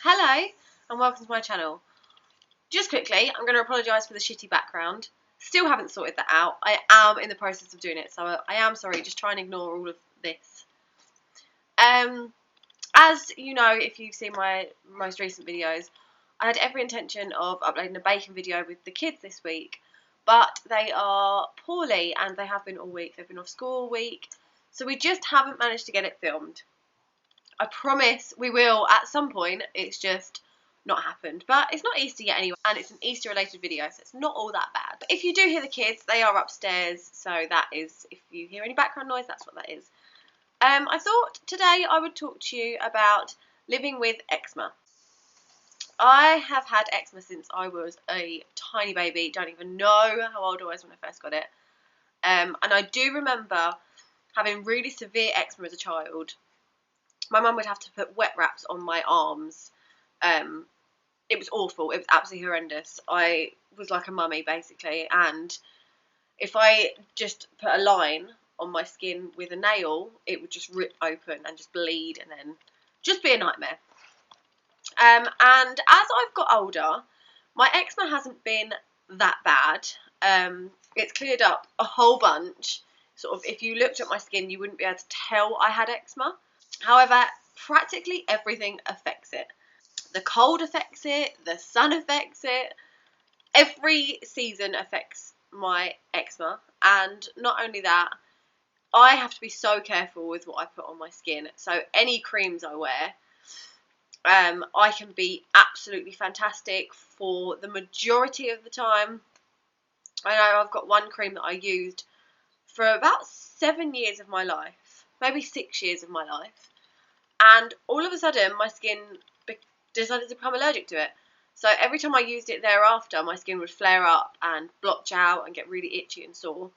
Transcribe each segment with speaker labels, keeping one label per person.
Speaker 1: Hello and welcome to my channel. Just quickly, I'm going to apologise for the shitty background. Still haven't sorted that out. I am in the process of doing it, so I am sorry. Just try and ignore all of this. As you know, if you've seen my most recent videos, I had every intention of uploading a bacon video with the kids this week, but they are poorly and they have been all week. They've been off school all week, so we just haven't managed to get it filmed. I promise we will at some point. It's just not happened. But it's not Easter yet anyway, and it's an Easter related video, so it's not all that bad. But if you do hear the kids, they are upstairs, so that is, if you hear any background noise, that's what that is. I thought today I would talk to you about living with eczema. I have had eczema since I was a tiny baby. Don't even know how old I was when I first got it. And I do remember having really severe eczema as a child. My mum would have to put wet wraps on my arms. It was awful. It was absolutely horrendous. I was like a mummy, basically. And if I just put a line on my skin with a nail, it would just rip open and just bleed and then just be a nightmare. And as I've got older, my eczema hasn't been that bad. It's cleared up a whole bunch. Sort of, if you looked at my skin, you wouldn't be able to tell I had eczema. However, practically everything affects it. The cold affects it, the sun affects it, every season affects my eczema, and not only that, I have to be so careful with what I put on my skin. So any creams I wear, I can be absolutely fantastic for the majority of the time. I know I've got one cream that I used for about 7 years of my life, maybe 6 years of my life. And all of a sudden, my skin decided to become allergic to it. So every time I used it thereafter, my skin would flare up and blotch out and get really itchy and sore.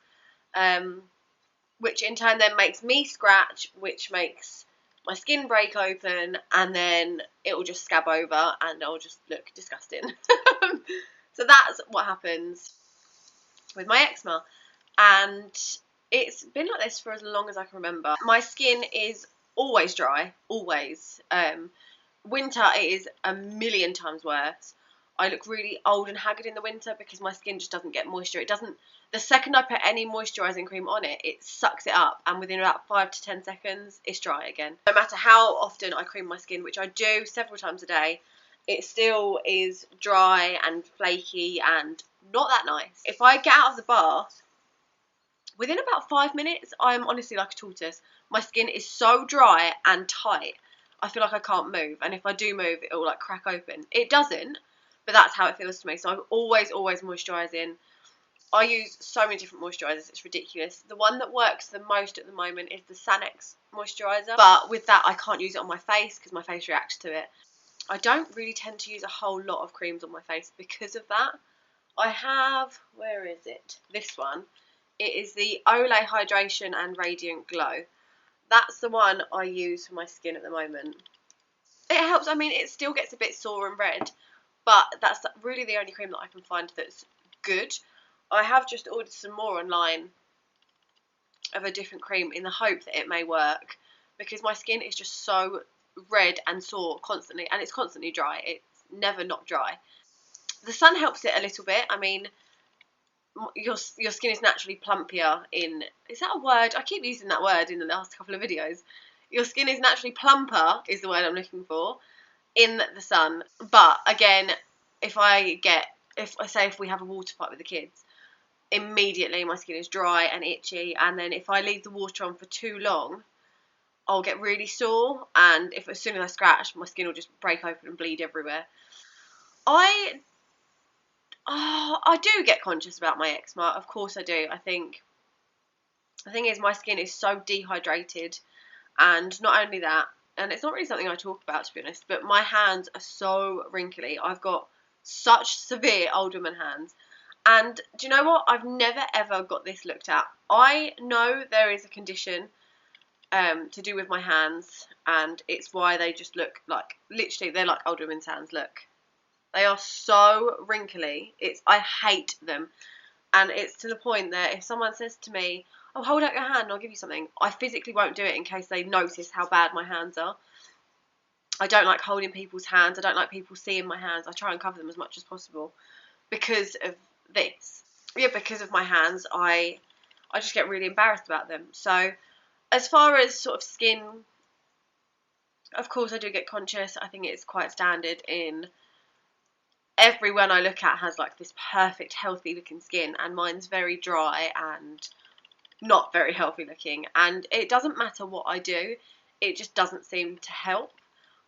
Speaker 1: Which in turn then makes me scratch, which makes my skin break open, and then it will just scab over and I'll just look disgusting. So that's what happens with my eczema. And it's been like this for as long as I can remember. My skin is always dry, always. Winter, it is a million times worse. I look really old and haggard in the winter because my skin just doesn't get moisture. It doesn't. The second I put any moisturising cream on it, it sucks it up, and within about 5 to 10 seconds, it's dry again. No matter how often I cream my skin, which I do several times a day, it still is dry and flaky and not that nice. If I get out of the bath, within about 5 minutes, I'm honestly like a tortoise. My skin is so dry and tight, I feel like I can't move. And if I do move, it will like crack open. It doesn't, but that's how it feels to me. So I'm always moisturising. I use so many different moisturisers, it's ridiculous. The one that works the most at the moment is the Sanex moisturiser. But with that, I can't use it on my face because my face reacts to it. I don't really tend to use a whole lot of creams on my face because of that. I have, where is it? This one. It is the Olay Hydration and Radiant Glow. That's the one I use for my skin at the moment. It helps. I mean, it still gets a bit sore and red, but that's really the only cream that I can find that's good. I have just ordered some more online of a different cream in the hope that it may work, because my skin is just so red and sore constantly, and it's constantly dry. It's never not dry. The sun helps it a little bit. I mean, your skin is naturally plumpier in, is that a word? I keep using that word in the last couple of videos. Your skin is naturally plumper is the word I'm looking for in the sun. But again, if we have a water fight with the kids, immediately my skin is dry and itchy, and then if I leave the water on for too long, I'll get really sore, and as soon as I scratch, my skin will just break open and bleed everywhere. I do get conscious about my eczema, of course I do. I think the thing is, my skin is so dehydrated, and not only that, and it's not really something I talk about, to be honest, but my hands are so wrinkly. I've got such severe old woman hands. And do you know what? I've never ever got this looked at. I know there is a condition to do with my hands, and it's why they just look like, literally, they're like old women's hands, look. They are so wrinkly. I hate them. And it's to the point that if someone says to me, oh, hold out your hand and I'll give you something, I physically won't do it in case they notice how bad my hands are. I don't like holding people's hands. I don't like people seeing my hands. I try and cover them as much as possible because of this. Yeah, because of my hands, I just get really embarrassed about them. So as far as sort of skin, of course I do get conscious. I think it's quite standard in everyone I look at has like this perfect healthy looking skin, and mine's very dry and not very healthy looking, and it doesn't matter what I do, it just doesn't seem to help.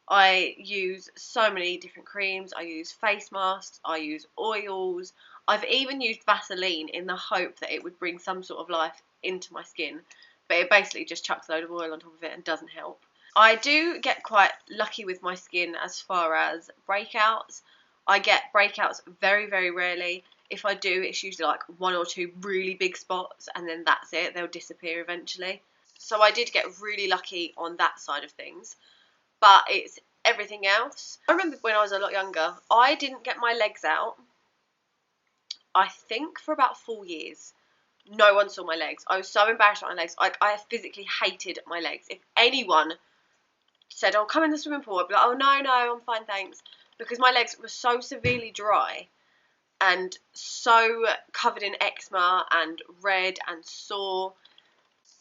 Speaker 1: I use so many different creams, I use face masks, I use oils, I've even used Vaseline in the hope that it would bring some sort of life into my skin, but it basically just chucks a load of oil on top of it and doesn't help. I do get quite lucky with my skin as far as breakouts. I get breakouts very, very rarely. If I do, it's usually like one or two really big spots, and then that's it. They'll disappear eventually. So I did get really lucky on that side of things. But it's everything else. I remember when I was a lot younger, I didn't get my legs out, I think, for about 4 years. No one saw my legs. I was so embarrassed about my legs. I physically hated my legs. If anyone said, "Oh, come in the swimming pool," I'd be like, "Oh, no, I'm fine, thanks." Because my legs were so severely dry and so covered in eczema and red and sore.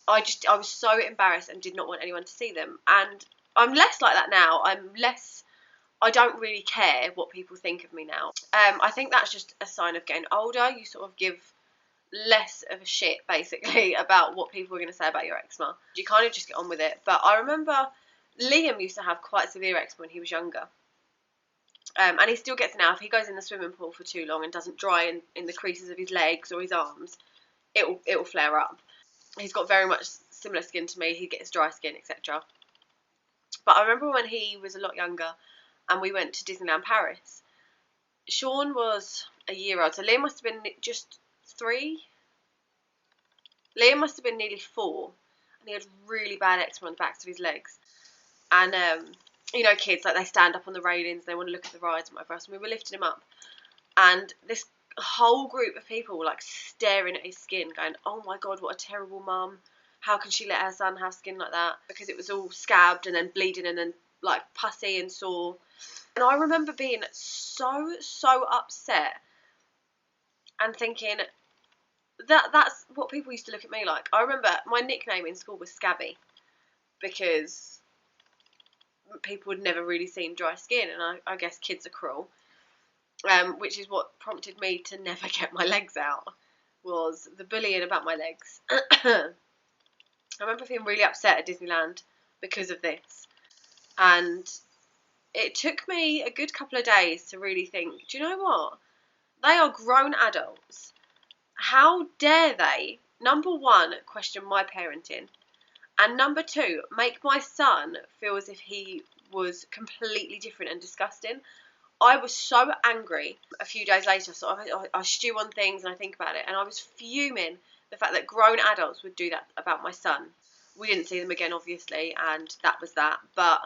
Speaker 1: I was so embarrassed and did not want anyone to see them. And I'm less like that now. I don't really care what people think of me now. I think that's just a sign of getting older. You sort of give less of a shit, basically, about what people are going to say about your eczema. You kind of just get on with it. But I remember Liam used to have quite severe eczema when he was younger. And he still gets it now. If he goes in the swimming pool for too long and doesn't dry in the creases of his legs or his arms, it'll flare up. He's got very much similar skin to me. He gets dry skin, etc. But I remember when he was a lot younger and we went to Disneyland Paris. Sean was a year old, so Liam must have been just 3. Liam must have been nearly 4, and he had really bad eczema on the backs of his legs. And you know, kids, like, they stand up on the railings, they want to look at the rides and whatever else. And we were lifting him up, and this whole group of people were like staring at his skin, going, "Oh my god, what a terrible mum! How can she let her son have skin like that?" Because it was all scabbed and then bleeding and then like pussy and sore. And I remember being so upset and thinking that's what people used to look at me like. I remember my nickname in school was Scabby because people had never really seen dry skin, and I guess kids are cruel. Which is what prompted me to never get my legs out, was the bullying about my legs. I remember feeling really upset at Disneyland because of this, and it took me a good couple of days to really think, do you know what? They are grown adults. How dare they, number one, question my parenting, and number two, make my son feel as if he was completely different and disgusting. I was so angry. A few days later, I stew on things and I think about it, and I was fuming the fact that grown adults would do that about my son. We didn't see them again, obviously, and that was that. But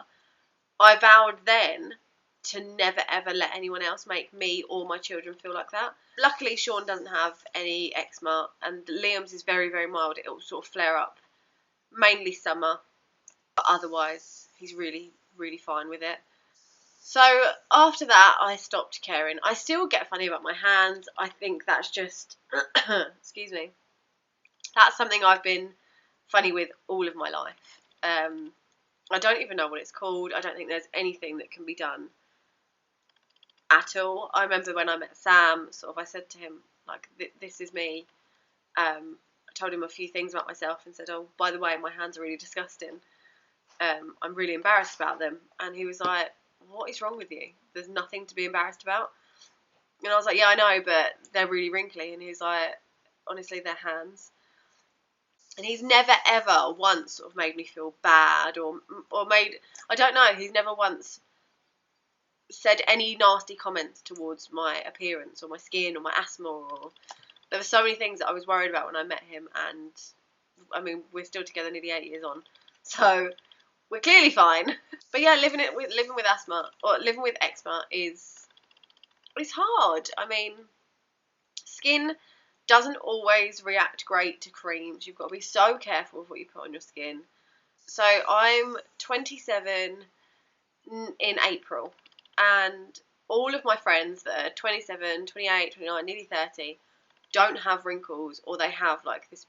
Speaker 1: I vowed then to never ever let anyone else make me or my children feel like that. Luckily, Sean doesn't have any eczema, and Liam's is very, very mild. It'll sort of flare up mainly summer, but otherwise he's really, really fine with it. So after that, I stopped caring. I still get funny about my hands. I think that's just, excuse me, that's something I've been funny with all of my life. I don't even know what it's called. I don't think there's anything that can be done at all. I remember when I met Sam, sort of, I said to him, like, this is me. I told him a few things about myself and said, "Oh, by the way, my hands are really disgusting. I'm really embarrassed about them." And he was like, "What is wrong with you? There's nothing to be embarrassed about." And I was like, "Yeah, I know, but they're really wrinkly." And he's like, "Honestly, they're hands." And he's never ever once sort of made me feel bad or made, I don't know, he's never once said any nasty comments towards my appearance or my skin or my asthma. Or there were so many things that I was worried about when I met him, and I mean, we're still together nearly 8 years on, so we're clearly fine. But yeah, living with asthma or living with eczema is hard. I mean, skin doesn't always react great to creams. You've got to be so careful with what you put on your skin. So I'm 27 in April, and all of my friends that are 27, 28, 29, nearly 30 don't have wrinkles, or they have like this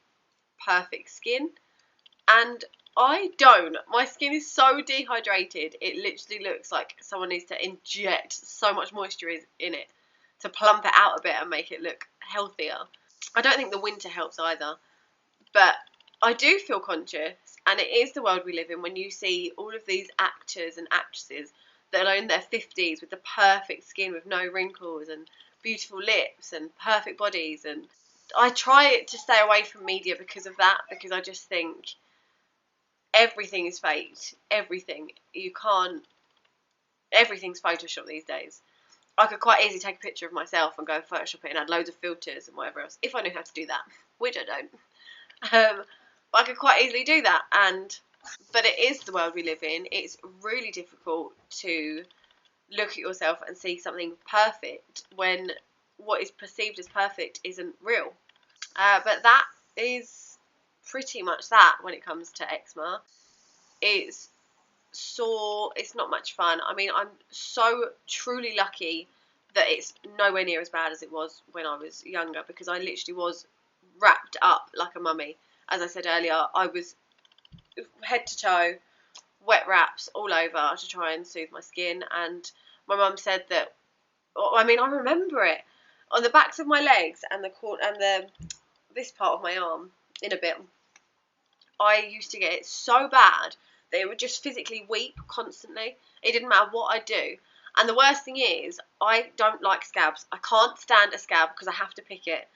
Speaker 1: perfect skin, and I don't. My skin is so dehydrated, it literally looks like someone needs to inject so much moisture in it to plump it out a bit and make it look healthier. I don't think the winter helps either, but I do feel conscious, and it is the world we live in when you see all of these actors and actresses that are in their 50s with the perfect skin with no wrinkles and beautiful lips and perfect bodies. And I try to stay away from media because of that, because I just think everything is faked. Everything. You can't. Everything's Photoshop these days. I could quite easily take a picture of myself and go and Photoshop it and add loads of filters and whatever else, if I knew how to do that, which I don't. But I could quite easily do that, but it is the world we live in. It's really difficult to look at yourself and see something perfect when what is perceived as perfect isn't real. But that is pretty much that when it comes to eczema. It's sore, it's not much fun. I mean, I'm so truly lucky that it's nowhere near as bad as it was when I was younger, because I literally was wrapped up like a mummy. As I said earlier, I was head to toe, wet wraps all over to try and soothe my skin. And my mum said that, I mean, I remember it on the backs of my legs and this part of my arm in a bit. I used to get it so bad that it would just physically weep constantly. It didn't matter what I do. And the worst thing is, I don't like scabs. I can't stand a scab because I have to pick it.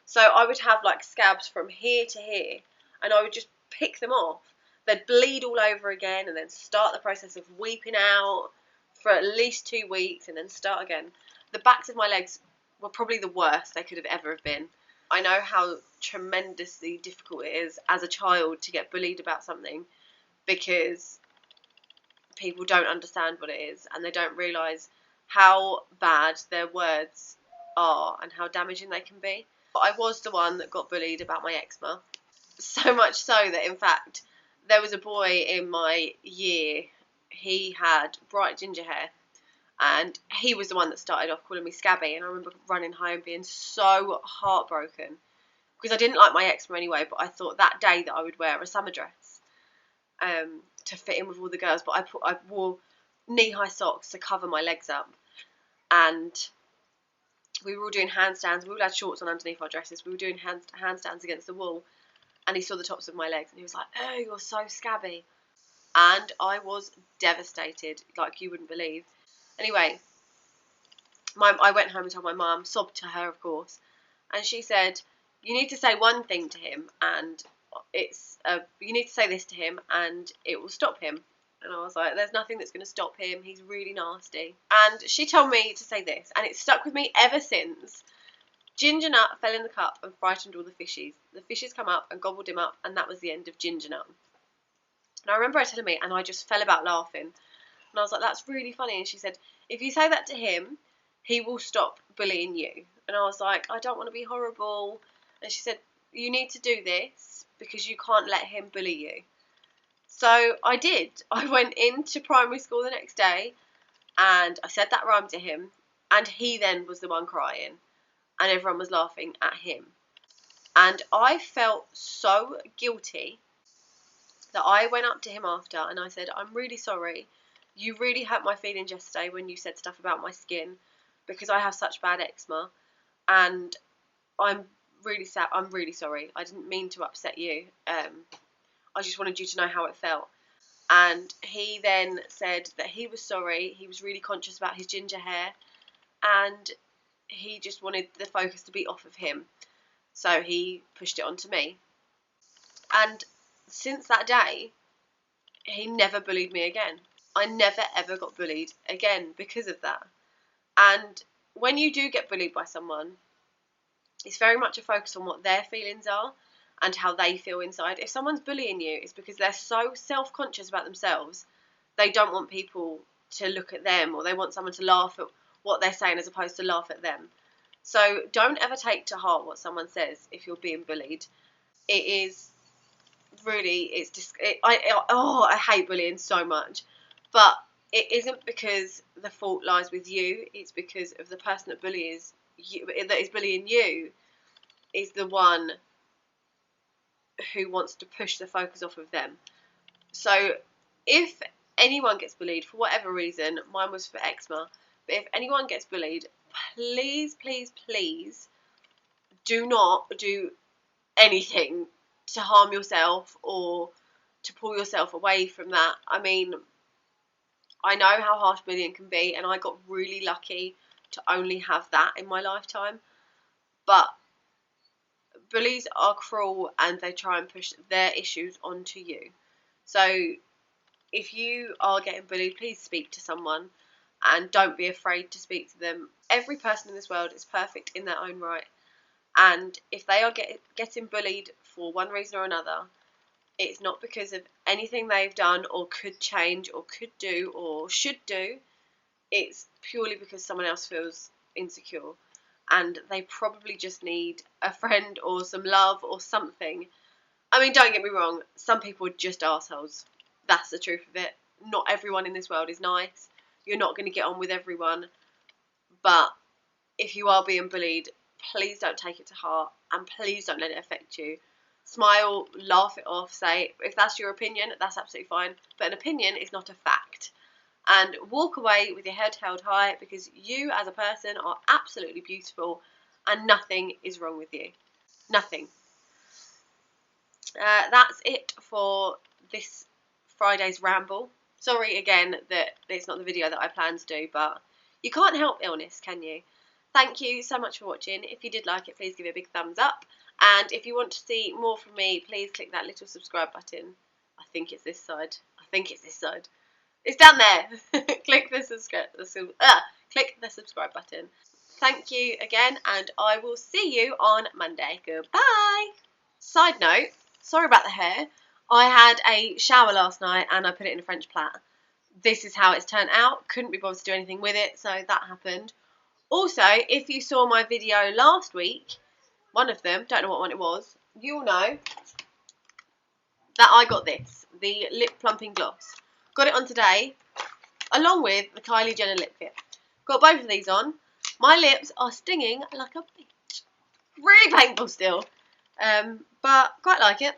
Speaker 1: So I would have like scabs from here to here, and I would just pick them off. They'd bleed all over again, and then start the process of weeping out for at least 2 weeks, and then start again. The backs of my legs were probably the worst they could have ever have been. I know how tremendously difficult it is as a child to get bullied about something, because people don't understand what it is, and they don't realise how bad their words are and how damaging they can be. I was the one that got bullied about my eczema, so much so that in fact there was a boy in my year, he had bright ginger hair, and he was the one that started off calling me Scabby. And I remember running home being so heartbroken, because I didn't like my eczema anyway, but I thought that day that I would wear a summer dress to fit in with all the girls. But I wore knee-high socks to cover my legs up, and we were all doing handstands. We all had shorts on underneath our dresses. We were doing handstands against the wall, and he saw the tops of my legs, and he was like, "Oh, you're so scabby." And I was devastated, like you wouldn't believe. Anyway, I went home and told my mum, sobbed to her, of course, and she said, "You need to say one thing to him, and you need to say this to him, and it will stop him." And I was like, "There's nothing that's going to stop him. He's really nasty." And she told me to say this, and it's stuck with me ever since. Ginger Nut fell in the cup and frightened all the fishies. The fishes come up and gobbled him up, and that was the end of Ginger Nut. And I remember her telling me, and I just fell about laughing. And I was like, "That's really funny." And she said, "If you say that to him, he will stop bullying you." And I was like, "I don't want to be horrible." And she said, "You need to do this because you can't let him bully you." So I did. I went into primary school the next day, and I said that rhyme to him, and he then was the one crying, and everyone was laughing at him. And I felt so guilty that I went up to him after and I said, "I'm really sorry. You really hurt my feelings yesterday when you said stuff about my skin, because I have such bad eczema, and I'm really sad. I'm really sorry. I didn't mean to upset you. I just wanted you to know how it felt." And he then said that he was sorry. He was really conscious about his ginger hair, and he just wanted the focus to be off of him. So he pushed it onto me. And since that day, he never bullied me again. I never ever got bullied again because of that. And when you do get bullied by someone, it's very much a focus on what their feelings are and how they feel inside. If someone's bullying you, it's because they're so self-conscious about themselves, they don't want people to look at them, or they want someone to laugh at what they're saying as opposed to laugh at them. So don't ever take to heart what someone says if you're being bullied. It is really, I hate bullying so much, but it isn't because the fault lies with you. It's because of the person that bullies you, that is bullying you, is the one who wants to push the focus off of them. So if anyone gets bullied for whatever reason, mine was for eczema, but if anyone gets bullied, please, please, please do not do anything to harm yourself or to pull yourself away from that. I mean, I know how harsh bullying can be, and I got really lucky to only have that in my lifetime, but bullies are cruel and they try and push their issues onto you. So if you are getting bullied, please speak to someone and don't be afraid to speak to them. Every person in this world is perfect in their own right, and if they are getting bullied for one reason or another, it's not because of anything they've done or could change or could do or should do. It's purely because someone else feels insecure, and they probably just need a friend or some love or something. I mean, don't get me wrong, some people are just arseholes. That's the truth of it. Not everyone in this world is nice. You're not going to get on with everyone. But if you are being bullied, please don't take it to heart, and please don't let it affect you. Smile, laugh it off, say, if that's your opinion, that's absolutely fine. But an opinion is not a fact. And walk away with your head held high, because you as a person are absolutely beautiful and nothing is wrong with you. Nothing. That's it for this Friday's ramble. Sorry again that it's not the video that I planned to do, but you can't help illness, can you? Thank you so much for watching. If you did like it, please give it a big thumbs up. And if you want to see more from me, please click that little subscribe button. I think it's this side. It's down there. Click the subscribe button. Thank you again, and I will see you on Monday. Goodbye. Side note, sorry about the hair. I had a shower last night and I put it in a French plait. This is how it's turned out. Couldn't be bothered to do anything with it, so that happened. Also, if you saw my video last week, one of them, don't know what one it was, you'll know that I got this, the lip plumping gloss. Got it on today, along with the Kylie Jenner lip kit. Got both of these on. My lips are stinging like a bitch. Really painful still, but quite like it.